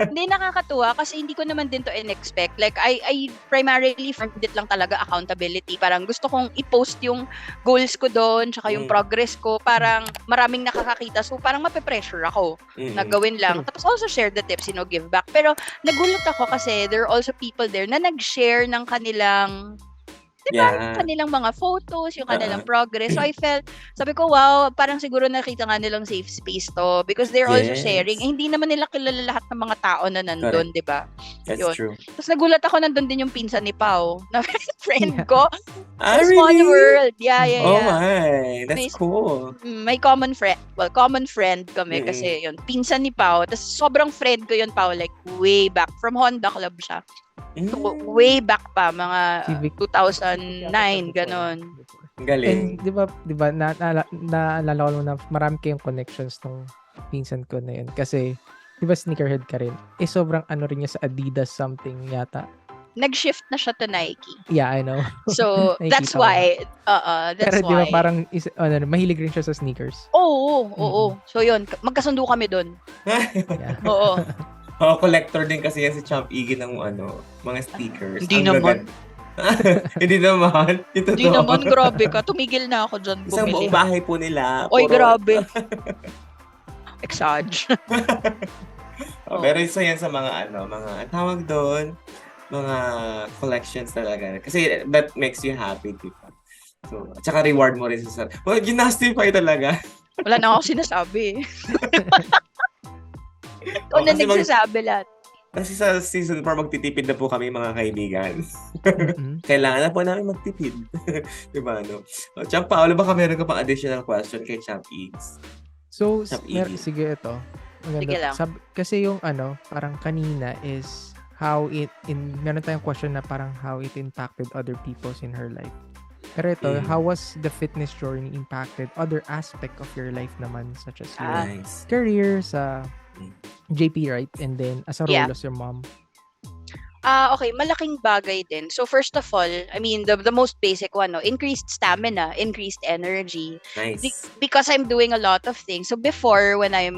Hindi, nakakatuwa kasi hindi ko naman din to in-expect. Like, I primarily from it lang talaga accountability. Parang gusto kong i-post yung goals ko doon, tsaka yung progress ko. Parang maraming nakakakita. So, parang mape-pressure ako na gawin lang. Tapos also share the tips, give back. Pero nagulat ako kasi there are also people there na nag-share ng kanilang yung kanilang mga photos, yung kanilang progress. So I felt, sabi ko, wow, parang siguro nakita nga nilang safe space to because they're also sharing. Hindi naman nila kilala lahat ng mga tao na nandun, di ba? That's true. Tapos nagulat ako, nandun din yung pinsan ni Pao, na friend ko. Really? Small world. Yeah. Oh my, that's cool. May common friend. Well, common friend kami kasi yun, pinsan ni Pao. Tapos sobrang friend ko yun, Pao, like way back. From Honda Club siya. So, way back pa, mga Civic. 2009, ganon. Galing. And di ba naalala ko na marami kayong connections nung pinsan ko na yun. Kasi, di ba sneakerhead ka rin? Sobrang rin niya sa Adidas something yata. Nag-shift na siya to Nike. Yeah, I know. So, that's why. That's Pero why. di ba parang, mahilig rin siya sa sneakers. Oo. So, yun. Magkasundo kami doon. Yeah. Oo. Collector din kasi yan si Champ Ygy ng mga stickers. Hindi Ang naman. gaganda. Hindi naman. Hindi naman, grabe ka. Tumigil na ako dyan Isang buong bumili. bahay po nila. Oy, grabe. Exage. Pero isa yan sa mga mga tawag doon, mga collections talaga. Kasi that makes you happy, diba? So, at saka reward mo rin sa sarili. Well, ginastify talaga. Wala na ako sinasabi. Ikaw na nagsasabi lahat. Kasi sa season 4, magtitipid na po kami mga kaibigan. Kailangan na po namin magtipid. Diba, no? Champ Paolo, baka meron ka pang additional question kay Champ Ygs? So, Champ Ygy. sige ito. Sige lang. Kasi yung parang kanina is meron tayong question na parang how it impacted other peoples in her life. Pero ito, how was the fitness journey impacted other aspect of your life naman, such as your career sa JP, right? And then as a role as your mom. Okay, malaking bagay din. So first of all, I mean the most basic one, increased stamina, increased energy. Nice. Because I'm doing a lot of things. So before, when I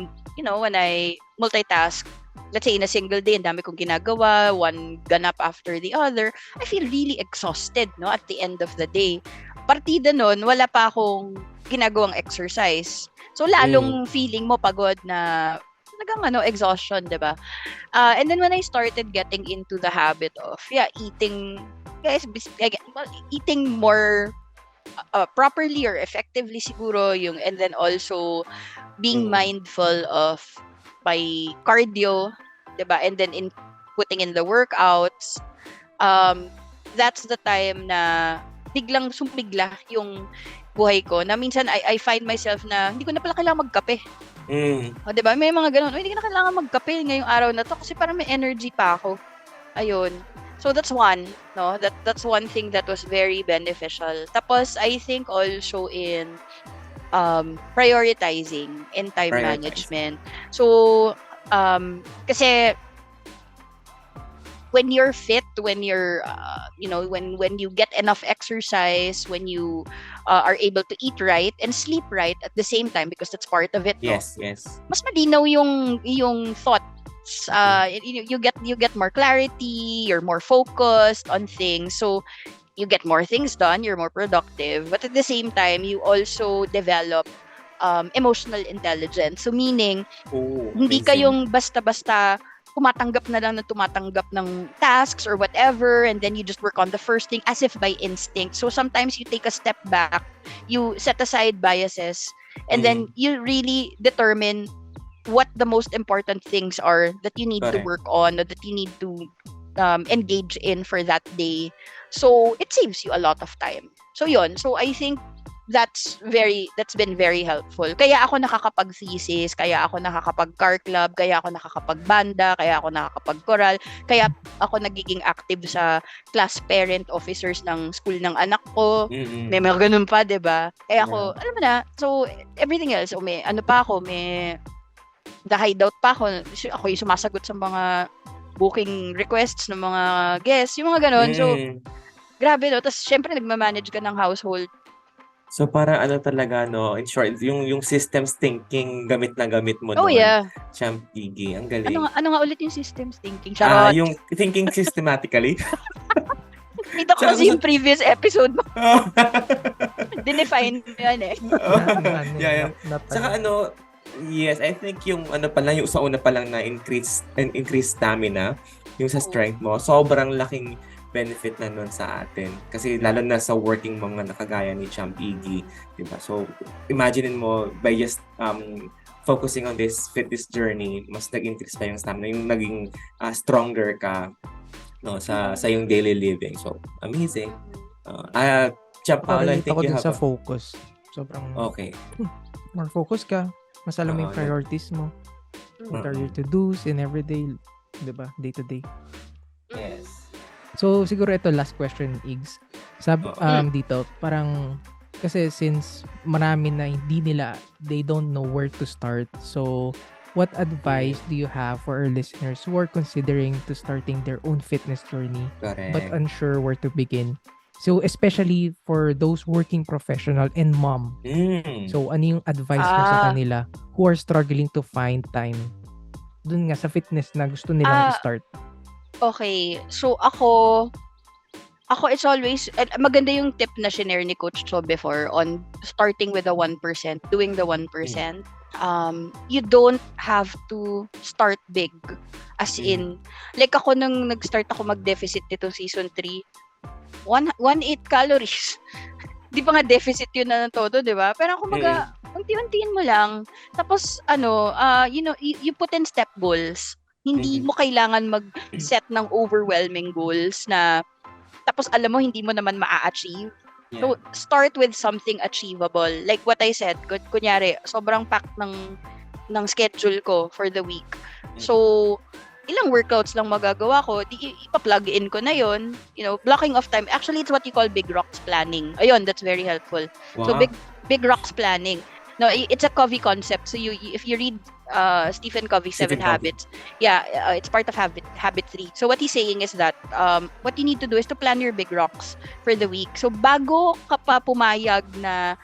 multitask, let's say in a single day, ang dami kong ginagawa, one ganap after the other, I feel really exhausted, at the end of the day. Partida nun, wala pa akong ginagawang exercise. So lalong feeling mo pagod na talagang exhaustion, diba? And then when I started getting into the habit of eating more properly or effectively siguro and then also being mindful of my cardio, diba? And then in putting in the workouts, that's the time na biglang sumigla yung buhay ko na minsan I find myself na hindi ko na pala kailangan magkape. Diba? May mga ganun, hindi ko na kailangan magkape ngayong araw na to kasi parang may energy pa ako. Ayun. So that's one, no? That's one thing that was very beneficial. Tapos I think also in prioritizing in time management. So kasi when you're fit, when you're when you get enough exercise, when you are able to eat right and sleep right at the same time, because that's part of it. Yes. Mas malinaw yung thoughts. You get more clarity. You're more focused on things. So you get more things done. You're more productive. But at the same time, you also develop emotional intelligence. So meaning, hindi kayong basta-basta tumatanggap ng tasks or whatever, and then you just work on the first thing as if by instinct. So sometimes you take a step back, you set aside biases, and then you really determine what the most important things are that you need to work on, or that you need to engage in for that day. So it saves you a lot of time. So yun. So I think that's been very helpful. Kaya ako nakakapag-thesis, kaya ako nakakapag-car club, kaya ako nakakapag-banda, kaya ako nakakapag-choral, kaya ako nagiging active sa class parent officers ng school ng anak ko. May mga ganun pa, 'di ba? Kaya ako, alam mo na, so everything else, may the hideout pa ako yung sumasagot sa mga booking requests ng mga guests, yung mga ganun. So grabe, no? Tapos syempre nagma-manage ka ng household. So para talaga, no, in short, yung systems thinking gamit na gamit mo doon. Champ Ygy, ang galing. Ano nga ulit yung systems thinking? Charot. Yung thinking systematically. Ito kasi yung previous episode mo. Dinefine mo yan eh. Saka yes, I think yung yung sa una pa lang na increase stamina, yung sa strength mo, sobrang laking benefit na nun sa atin. Kasi lalo na sa working mga nakagaya ni Champ Ygy, diba? So, imagine mo, by just focusing on this fitness journey, mas nag-increase pa yung stamina, yung naging stronger ka sa yung daily living. So, amazing. Champ Paolo, I think you have sa focus. Sobrang more focus ka. Mas alam mo yung priorities mo. What are your to-dos in everyday, diba? Day to day. Yes. So, siguro ito last question, Igs. Dito, parang, kasi since marami na they don't know where to start. So, what advice do you have for our listeners who are considering to starting their own fitness journey, but unsure where to begin? So, especially for those working professional and mom. So, ano yung advice mo sa kanila who are struggling to find time dun nga sa fitness na gusto nilang i-start? Okay. So, ako it's always, maganda yung tip na shinare ni Coach Cho before on starting with the 1%, doing the 1%. you don't have to start big. As in, like ako nung nag-start ako mag-deficit nitong season 3, 118 calories. Di ba nga deficit yun na ng todo, di ba? Pero kumbaga, unti-untiin mo lang. Tapos, you put in step goals. Hindi mo kailangan mag-set ng overwhelming goals na tapos alam mo, hindi mo naman maa-achieve. Yeah. So, start with something achievable. Like what I said, kunyari, sobrang packed ng schedule ko for the week. So, ilang workouts lang magagawa ko, ipa-plug in ko na yon. Blocking of time. Actually, it's what you call big rocks planning. Ayun, that's very helpful. Wow. So, big rocks planning. No, it's a Covey concept. So, if you read Stephen Covey's Stephen 7 Covey. Habits, it's part of habit 3. So, what he's saying is that what you need to do is to plan your big rocks for the week. So, bago ka pa pumayag na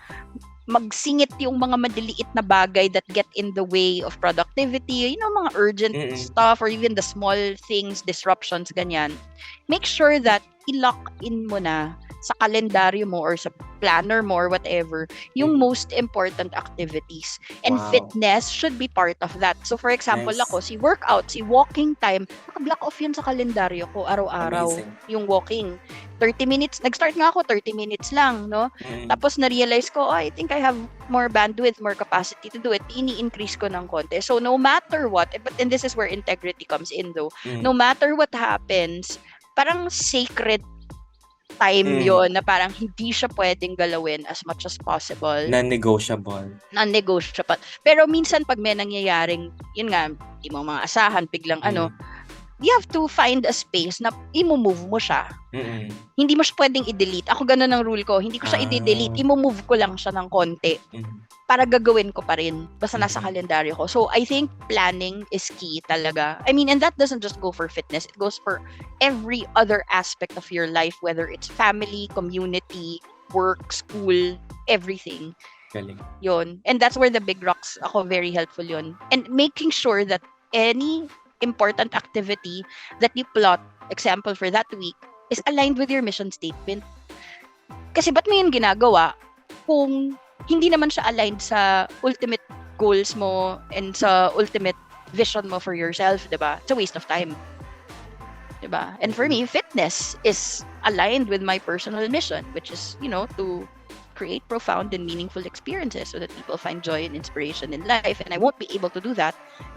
magsingit yung mga madiliit na bagay that get in the way of productivity, mga urgent stuff or even the small things, disruptions, ganyan. Make sure that i-lock in mo na sa kalendaryo mo or sa planner mo or whatever, yung most important activities. And Wow. fitness should be part of that. So for example, Nice. ako, si workout, si walking time, naka-block off yun sa kalendaryo ko araw-araw. Amazing. Yung walking. 30 minutes, nag-start nga ako, 30 minutes lang, no? Tapos na-realize ko, I think I have more bandwidth, more capacity to do it. Ini-increase ko ng konti. So no matter what, and this is where integrity comes in though, no matter what happens, parang sacred time yon na parang hindi siya pwedeng galawin as much as possible. Non-negotiable. Non-negotiable. Pero minsan pag may nangyayaring, yun nga, hindi mo mga asahan, biglang you have to find a space na i-move mo siya. Hindi mo siya pwedeng i-delete. Ako ganun ang rule ko. Hindi ko siya i-delete. I-move ko lang siya ng konti. Para gagawin ko pa rin. Basta nasa kalendaryo ko. So, I think planning is key talaga. I mean, and that doesn't just go for fitness. It goes for every other aspect of your life, whether it's family, community, work, school, everything. Galing. Yun. And that's where the big rocks ako very helpful yun. And making sure that any important activity that you plot, example for that week, is aligned with your mission statement. Kasi ba't mo yun ginagawa kung hindi naman siya aligned sa ultimate goals mo and sa ultimate vision mo for yourself, diba? It's a waste of time. Diba? And for me, fitness is aligned with my personal mission, which is, to create profound and meaningful experiences so that people find joy and inspiration in life. And I won't be able to do that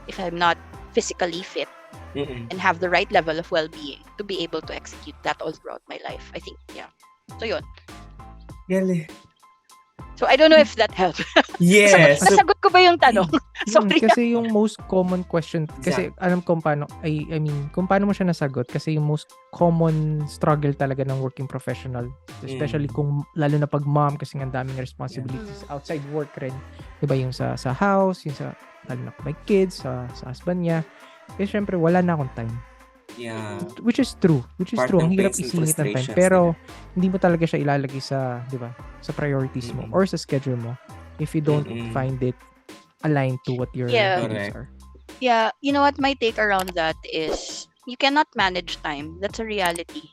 if I'm not physically fit and have the right level of well-being to be able to execute that all throughout my life. I think, yeah. So, yun. Galing. So, I don't know if that helped. Yes. Nasagot ko ba yung tanong? Sorry. Kasi yung most common question, kasi alam ko paano, I mean, kung paano mo siya nasagot, kasi yung most common struggle talaga ng working professional, especially kung, lalo na pag mom, kasi ang daming responsibilities outside work rin. Diba yung sa house, yung sa, lalo na my kids, sa husband niya. Kasi syempre, wala na akong time. Yeah. Which is true. Part Ang ng hirap pains and isingit ng time. frustrations Pero, hindi mo talaga siya ilalagay sa, di ba, sa priorities mo or sa schedule mo if you don't find it aligned to what your values are. Yeah, you know what my take around that is, you cannot manage time. That's a reality.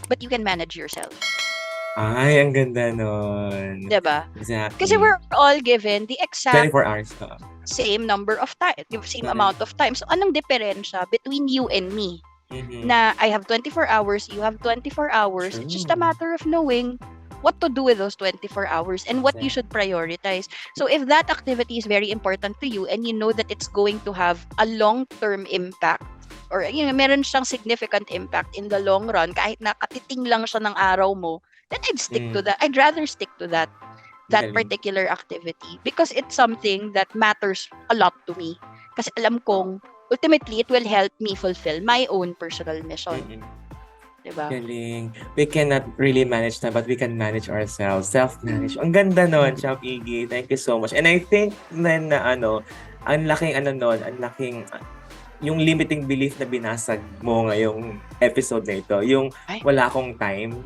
But you can manage yourself. Ay, ang ganda nun. Diba? Exactly. Kasi we're all given the exact 24 hours. same number of time, the same amount of time. So, anong diferensya between you and me? Na I have 24 hours, you have 24 hours. True. It's just a matter of knowing what to do with those 24 hours and what you should prioritize. So, if that activity is very important to you and you know that it's going to have a long-term impact or meron siyang significant impact in the long run, kahit nakatiting lang siya ng araw mo, then I'd stick to that. I'd rather stick to that particular activity because it's something that matters a lot to me. Kasi alam kong ultimately it will help me fulfill my own personal mission. Diba? Galing. We cannot really manage time, but we can manage ourselves. Self-manage. Ang ganda nun, Champ Ygy. Thank you so much. And I think then na ang laking yung limiting belief na binasag mo ngayong episode na ito, yung wala akong time.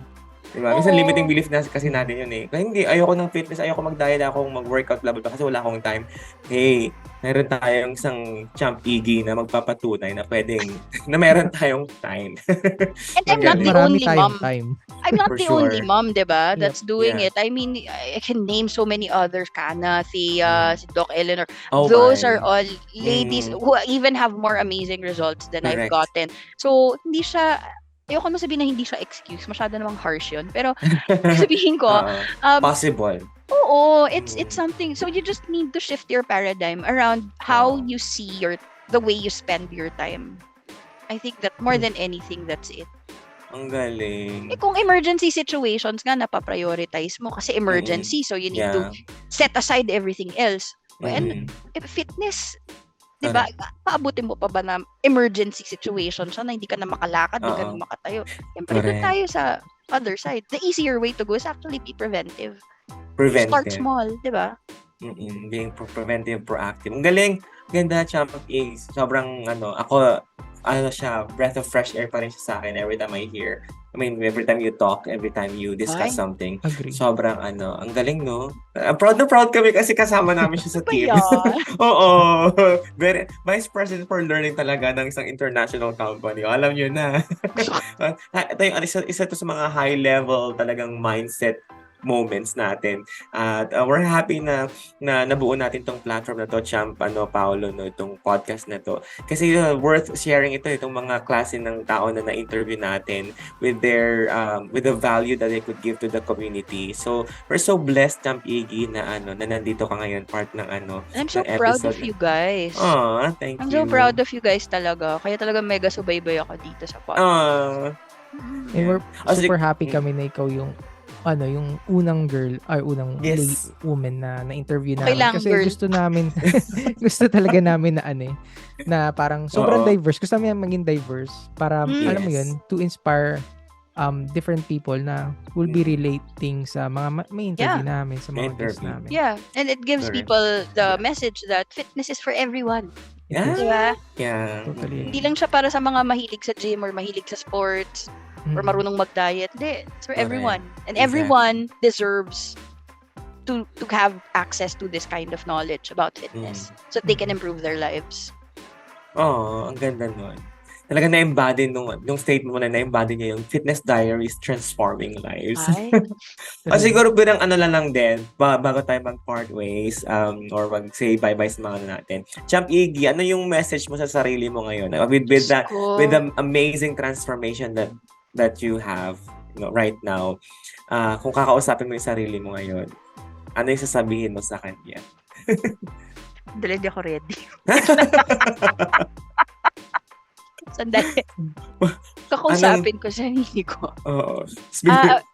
Diba? Minsan limiting belief na kasi natin yun eh. Kaya hindi, ayoko ng fitness, ayoko mag-diet, ako mag-workout, blah, blah, blah, kasi wala akong time. Hey, meron tayong isang Champ Ygy na magpapatunay na pwedeng, na meron tayong time. And I'm Ang not the galing. Marami only tayong mom. time. I'm not For the only sure. mom, diba, Yep. that's doing Yeah. it. I mean, I can name so many others. Kana, Thea, si Doc Eleanor. Oh Those my. are all ladies who even have more amazing results than I've Correct. gotten. So, hindi siya, ayoko naman sabihin na hindi siya excuse. Masyado namang harsh yun. Pero, sabihin ko, Oo. um, Possible. oo, it's Mm. something. So, you just need to shift your paradigm around how Oo. you see the way you spend your time. I think that more than anything, that's it. Ang galing. Kung emergency situations nga, napaprioritize mo kasi emergency. So, you need to Yeah. set aside everything else. And Mm. if fitness, di ba, paabutin mo pa ba na emergency situation siya na hindi ka na makalakad, hindi ka na makatayo. Siyempre, doon Correct. tayo sa other side. The easier way to go is actually be preventive. Start Preventive. small, di ba? Being preventive, proactive. Ang galing. Ganda, Champ Ygy. Sobrang, ako, siya, breath of fresh air pa rin siya sa akin every time I hear. I mean, every time you talk, every time you discuss Ay. something. Agree. Sobrang, ang galing, no? Proud na proud kami kasi kasama namin siya sa Ano ba team. yan? Oo. Vice President for Learning talaga ng isang international company. Alam niyo na. Ito yung isa to sa mga high-level talagang mindset moments natin. At we're happy na nabuo natin tong platform na to, Champ, Paolo, no, itong podcast na to. Kasi worth sharing itong mga klase ng tao na na-interview natin with their with the value that they could give to the community. So, we're so blessed, Champ Ygy, na nandito ka ngayon, part ng I'm so ng proud of episode. you guys. Thank I'm you. so proud of you guys talaga. Kaya talaga mega subaybay ako dito sa podcast. And we're super happy kami na ikaw yung yung unang girl ay unang woman na na-interview namin lang, kasi girl. gusto namin gusto talaga namin na na parang sobrang diverse. Gusto namin maging diverse para alam mo yun, to inspire different people na will be relating sa mga may interview namin, sa mga guests namin. Yeah, and it gives people the message that fitness is for everyone. Yeah. Diba? Yeah. Totally. Hindi lang siya para sa mga mahilig sa gym or mahilig sa sports or marunong mag-diet. Hindi, it's for everyone. And everyone deserves to have access to this kind of knowledge about fitness so they can improve their lives. Ang ganda nun. Talaga na-embody nung statement mo na-embody niya yung fitness diaries transforming lives. Siguro bilang lang din, bago tayo mag-part ways or mag-say bye-bye sa mga natin. Champ Ygy, ano yung message mo sa sarili mo ngayon? With the amazing transformation that you have right now, kung kakausapin mo yung sarili mo ngayon, ano yung sasabihin mo sa kanya? Dali, di ako ready. Sandali. Kakausapin ko sa sarili ko.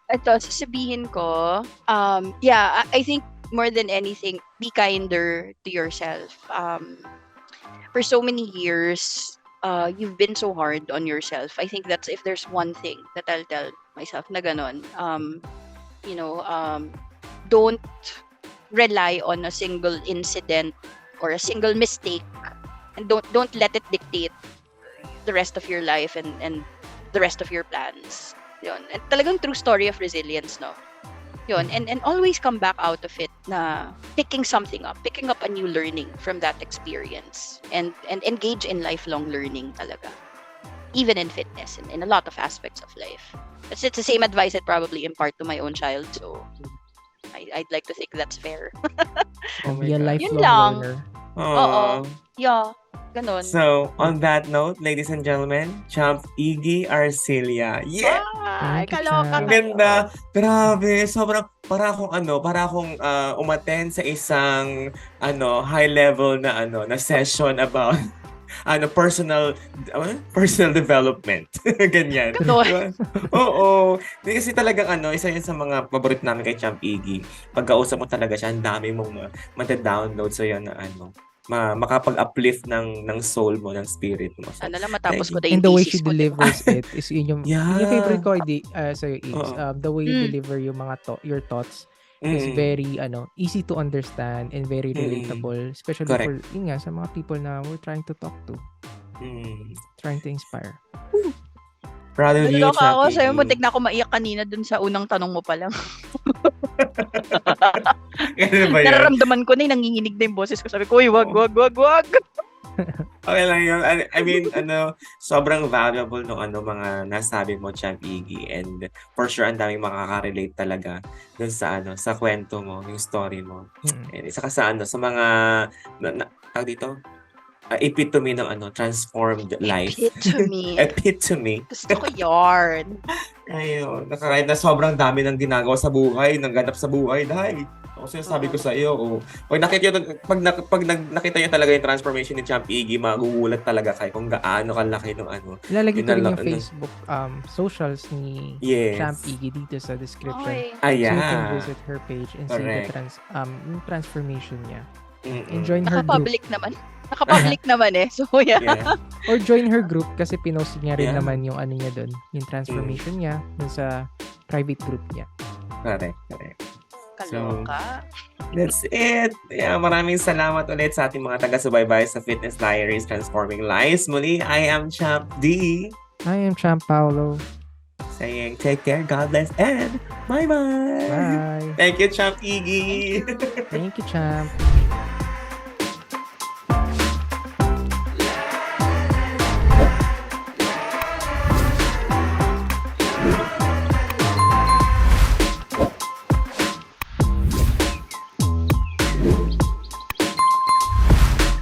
Ito, sasabihin ko, I think more than anything, be kinder to yourself. For so many years, you've been so hard on yourself. I think that's if there's one thing that I'll tell myself na ganon, don't rely on a single incident or a single mistake, and don't let it dictate the rest of your life and the rest of your plans. Yun. And talagang true story of resilience, no? Yun. And always come back out of it na picking up a new learning from that experience and engage in lifelong learning talaga. Even in fitness and in a lot of aspects of life. It's the same advice I'd probably impart to my own child, so I'd like to think that's fair. Be a lifelong Yun lang. learner. Oo. Yeah. Ganon. So, on that note, ladies and gentlemen, Champ Ygy Arcilla. Yeah! Kaloka. Ang ganda. Grabe. Sobrang, para akong umattend sa isang, high level na, na session about, personal development. Ganyan. Diba? Oo. Kasi talagang, isa yun sa mga paborito namin kay Champ Ygy. Pagkausap mo talaga siya, ang dami mong mata-download sa yun na, makapag-uplift ng soul mo, ng spirit mo. So, matapos ko na And yung the way thesis she ko, delivers it is yun yung favorite ko sa'yo is the way you deliver yung your thoughts is very easy to understand and very relatable, especially for sa mga people na we're trying to talk to, trying to inspire. Proud of you, Naloka Champ ako sa'yo. Ygy. Muntik na ako maiyak kanina dun sa unang tanong mo pa lang. Ganun ba yun? Nararamdaman ko na yung nanginginig na yung boses ko. Sabi ko, uy, wag. Okay lang yun. I mean, sobrang valuable nung mga nasabi mo, Champ Ygy. And for sure, ang daming makaka-relate talaga dun sa kwento mo, yung story mo. And isa ka sa sa mga, tawag dito, epitome ng transformed life. Epitome. Epitome. Gusto ko yarn. Ayun, nakakahit na sobrang dami ng ginagawa sa buhay, ng ganap sa buhay, dahil. Ako sinasabi ko sa iyo, pag nakita niyo talaga yung transformation ni Champ Ygy, magugulat talaga kayo kung gaano kalaki nung Ilalagay ko rin yung Yun Facebook socials ni Yes. Champ Ygy dito sa description. Okay. So you can Ayan. visit her page and see Correct. the yung transformation niya. Mm-mm. And join her group. Naka-public naman. Naka-public naman eh. So, yeah. Yeah. Or join her group kasi pinost niya rin Yeah. naman yung niya doon, yung transformation niya dun sa private group niya. Correct. Kaloka. That's it. Yeah, maraming salamat ulit sa ating mga taga-subaybay sa Fitness Diaries Transforming Lives. Muli, I am Champ D. I am Champ Paulo. Saying take care, God bless, and bye-bye. Bye. Thank you, Champ Ygy. Thank you, Champ.